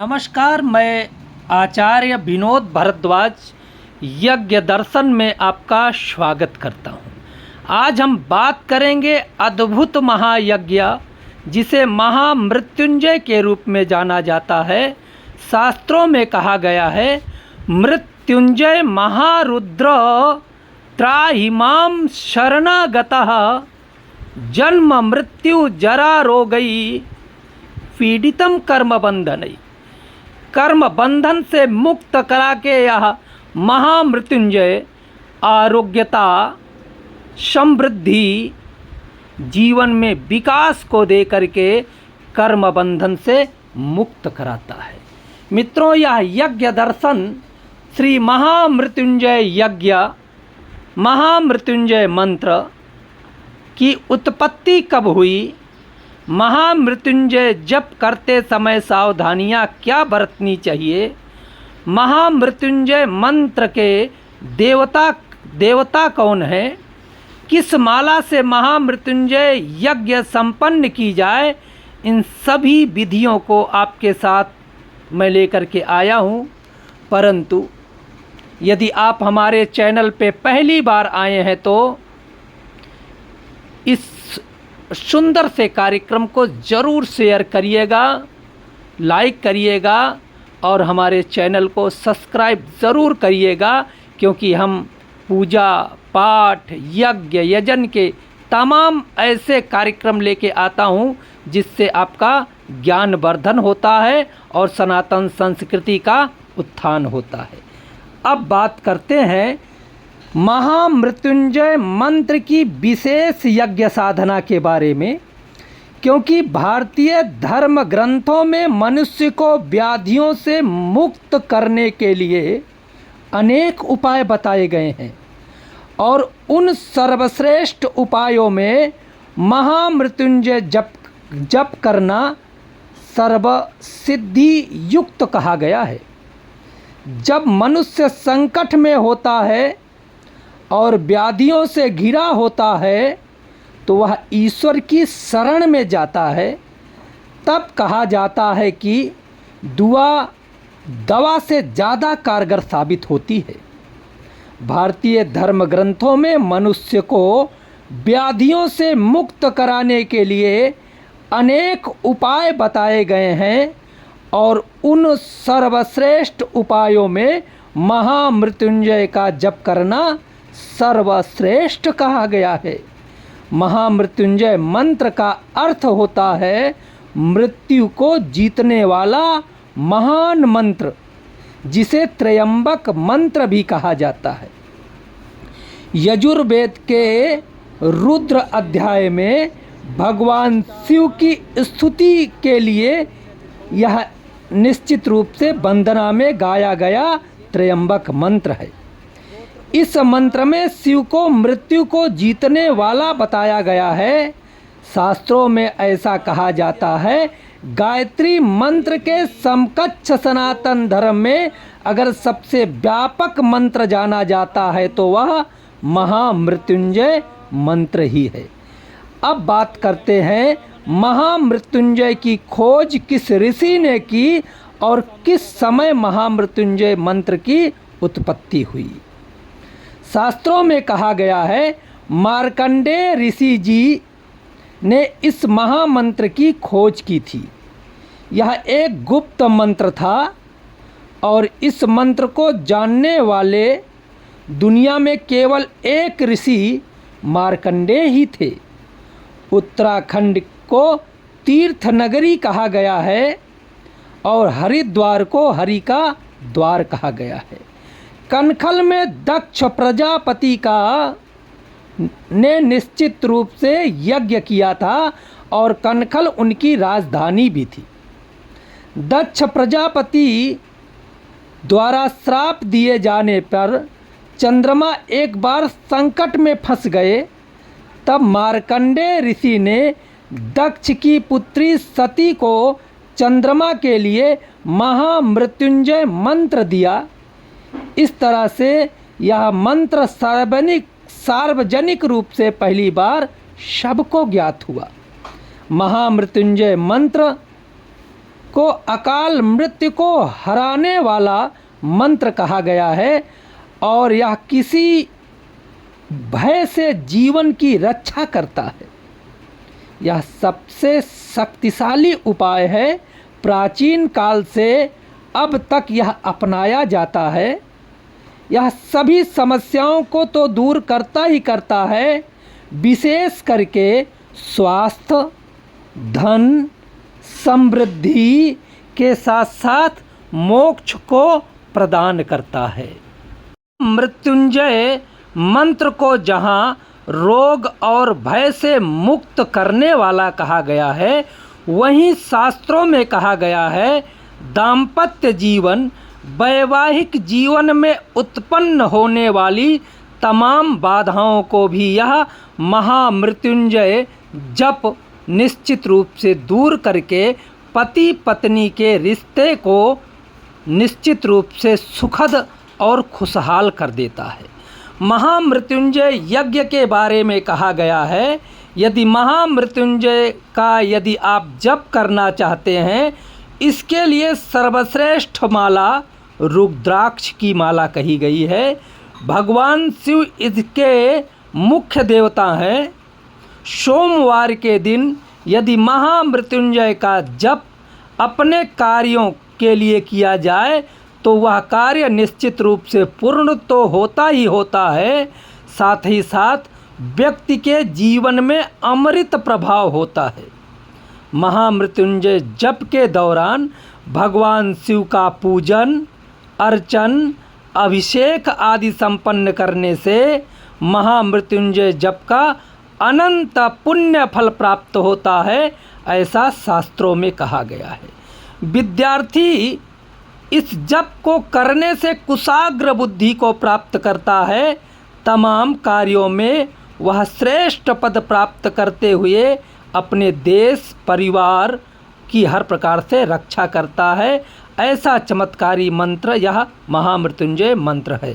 नमस्कार, मैं आचार्य विनोद भारद्वाज यज्ञ दर्शन में आपका स्वागत करता हूं। आज हम बात करेंगे अद्भुत महायज्ञ, जिसे महामृत्युंजय के रूप में जाना जाता है। शास्त्रों में कहा गया है, मृत्युंजय महारुद्र त्राहिमां शरणागतः जन्म मृत्यु जरा रोगई पीड़ितम कर्म बंधनई। कर्म बंधन से मुक्त करा के यह महामृत्युंजय आरोग्यता, समृद्धि, जीवन में विकास को दे करके कर्म बंधन से मुक्त कराता है। मित्रों, यह यज्ञ दर्शन श्री महामृत्युंजय यज्ञ, महामृत्युंजय मंत्र की उत्पत्ति कब हुई, महामृत्युंजय जप करते समय सावधानियां क्या बरतनी चाहिए, महामृत्युंजय मंत्र के देवता कौन है, किस माला से महामृत्युंजय यज्ञ संपन्न की जाए, इन सभी विधियों को आपके साथ मैं लेकर के आया हूं। परंतु यदि आप हमारे चैनल पे पहली बार आए हैं तो इस सुंदर से कार्यक्रम को ज़रूर शेयर करिएगा, लाइक करिएगा और हमारे चैनल को सब्सक्राइब ज़रूर करिएगा, क्योंकि हम पूजा पाठ यज्ञ यजन के तमाम ऐसे कार्यक्रम लेके आता हूँ जिससे आपका ज्ञान वर्धन होता है और सनातन संस्कृति का उत्थान होता है। अब बात करते हैं महामृत्युंजय मंत्र की विशेष यज्ञ साधना के बारे में, क्योंकि भारतीय धर्म ग्रंथों में मनुष्य को व्याधियों से मुक्त करने के लिए अनेक उपाय बताए गए हैं और उन सर्वश्रेष्ठ उपायों में महामृत्युंजय जप करना सर्वसिद्धि युक्त कहा गया है। जब मनुष्य संकट में होता है और व्याधियों से घिरा होता है तो वह ईश्वर की शरण में जाता है। तब कहा जाता है कि दुआ दवा से ज़्यादा कारगर साबित होती है। भारतीय धर्म ग्रंथों में मनुष्य को व्याधियों से मुक्त कराने के लिए अनेक उपाय बताए गए हैं और उन सर्वश्रेष्ठ उपायों में महामृत्युंजय का जप करना सर्वश्रेष्ठ कहा गया है। महामृत्युंजय मंत्र का अर्थ होता है मृत्यु को जीतने वाला महान मंत्र, जिसे त्रयंबक मंत्र भी कहा जाता है। यजुर्वेद के रुद्र अध्याय में भगवान शिव की स्तुति के लिए यह निश्चित रूप से वंदना में गाया गया त्रयंबक मंत्र है। इस मंत्र में शिव को मृत्यु को जीतने वाला बताया गया है। शास्त्रों में ऐसा कहा जाता है, गायत्री मंत्र के समकक्ष सनातन धर्म में अगर सबसे व्यापक मंत्र जाना जाता है तो वह महामृत्युंजय मंत्र ही है। अब बात करते हैं महामृत्युंजय की खोज किस ऋषि ने की और किस समय महामृत्युंजय मंत्र की उत्पत्ति हुई। शास्त्रों में कहा गया है, मार्कंडेय ऋषि जी ने इस महामंत्र की खोज की थी। यह एक गुप्त मंत्र था और इस मंत्र को जानने वाले दुनिया में केवल एक ऋषि मार्कंडेय ही थे। उत्तराखंड को तीर्थ नगरी कहा गया है और हरिद्वार को हरि का द्वार कहा गया है। कनखल में दक्ष प्रजापति का ने निश्चित रूप से यज्ञ किया था और कनखल उनकी राजधानी भी थी। दक्ष प्रजापति द्वारा श्राप दिए जाने पर चंद्रमा एक बार संकट में फंस गए। तब मार्कंडेय ऋषि ने दक्ष की पुत्री सती को चंद्रमा के लिए महामृत्युंजय मंत्र दिया। इस तरह से यह मंत्र सार्वजनिक रूप से पहली बार सबको ज्ञात हुआ। महामृत्युंजय मंत्र को अकाल मृत्यु को हराने वाला मंत्र कहा गया है और यह किसी भय से जीवन की रक्षा करता है। यह सबसे शक्तिशाली उपाय है। प्राचीन काल से अब तक यह अपनाया जाता है। यह सभी समस्याओं को तो दूर करता ही करता है, विशेष करके स्वास्थ्य, धन, समृद्धि के साथ साथ मोक्ष को प्रदान करता है। मृत्युंजय मंत्र को जहाँ रोग और भय से मुक्त करने वाला कहा गया है, वहीं शास्त्रों में कहा गया है दाम्पत्य जीवन, वैवाहिक जीवन में उत्पन्न होने वाली तमाम बाधाओं को भी यह महामृत्युंजय जप निश्चित रूप से दूर करके पति पत्नी के रिश्ते को निश्चित रूप से सुखद और खुशहाल कर देता है। महामृत्युंजय यज्ञ के बारे में कहा गया है, यदि महामृत्युंजय का यदि आप जप करना चाहते हैं, इसके लिए सर्वश्रेष्ठ माला रुद्राक्ष की माला कही गई है। भगवान शिव इसके मुख्य देवता हैं। सोमवार के दिन यदि महामृत्युंजय का जप अपने कार्यों के लिए किया जाए तो वह कार्य निश्चित रूप से पूर्ण तो होता ही होता है, साथ ही साथ व्यक्ति के जीवन में अमृत प्रभाव होता है। महामृत्युंजय जप के दौरान भगवान शिव का पूजन, अर्चन, अभिषेक आदि संपन्न करने से महामृत्युंजय जप का अनंत पुण्य फल प्राप्त होता है, ऐसा शास्त्रों में कहा गया है। विद्यार्थी इस जप को करने से कुशाग्र बुद्धि को प्राप्त करता है। तमाम कार्यों में वह श्रेष्ठ पद प्राप्त करते हुए अपने देश परिवार की हर प्रकार से रक्षा करता है। ऐसा चमत्कारी मंत्र यह महामृत्युंजय मंत्र है।